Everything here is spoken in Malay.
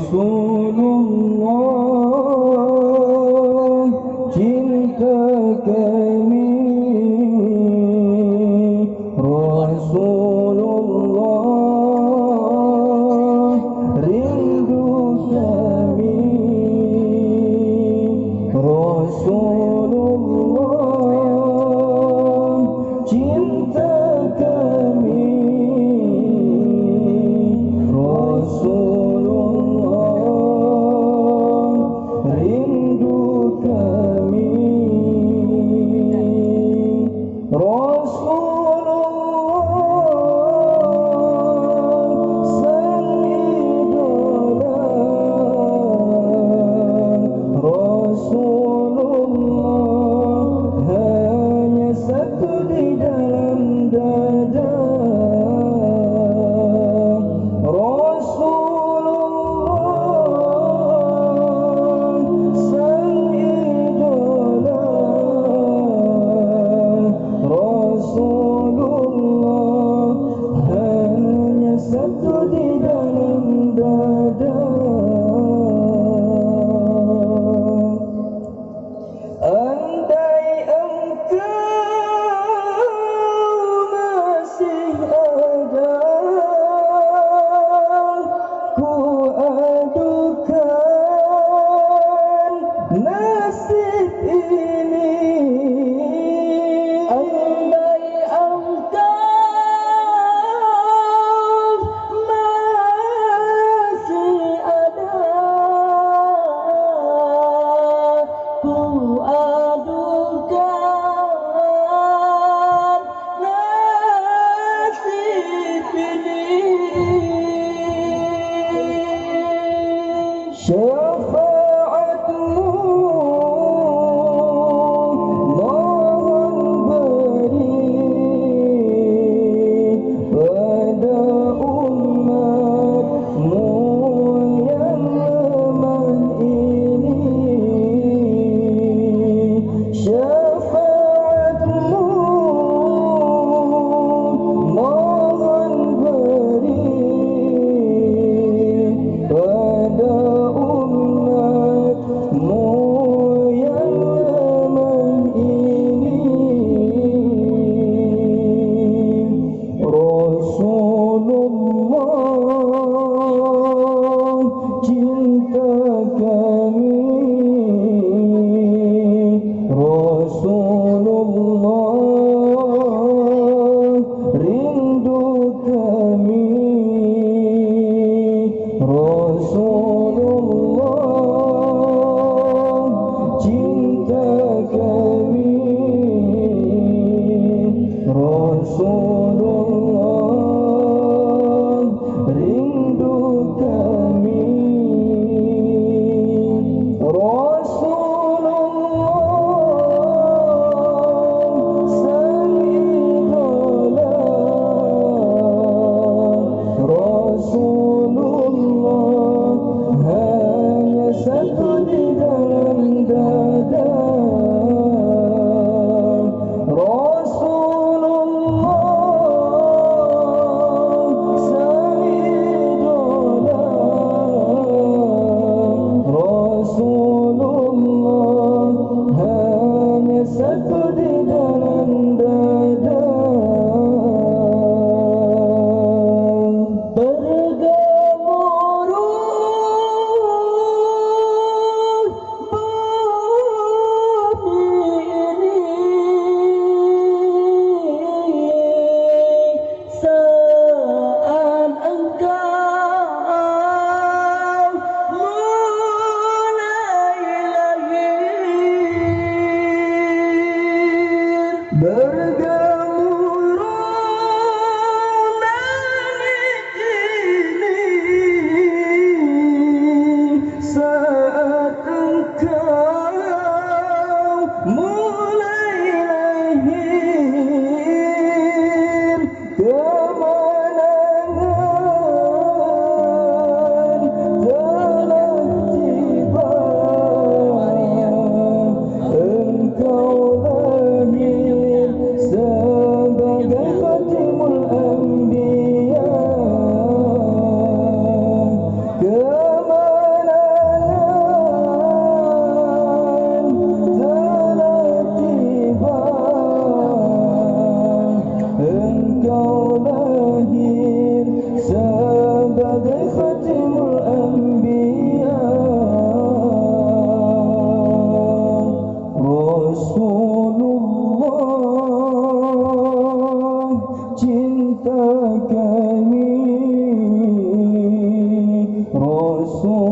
Rasulullah, cinta kami. Rasulullah, rindu kami. Rasulullah, cinta kami. Rasulullah, rindu kami. Rasulullah, sang idola. Rasulullah, hanya satu di dalam dada. Rasulullah, sang idola. Rasulullah, hanya satu di dalam dada. Andai engkau masih ada, ku adukan nasib ini. Andai engkau masih ada, ku adukan nasib ini. Syafaatmu mohon beri pada umatmu yang lemah ini. Syafaatmu mohon beri pada umatmu yang lemah ini. Rasulullah, cinta kami. Rasulullah, rindu kami. Rasulullah, cinta kami. Rasulullah, rindu kami. Rasulullah, sang idola. Rasulullah, Rasul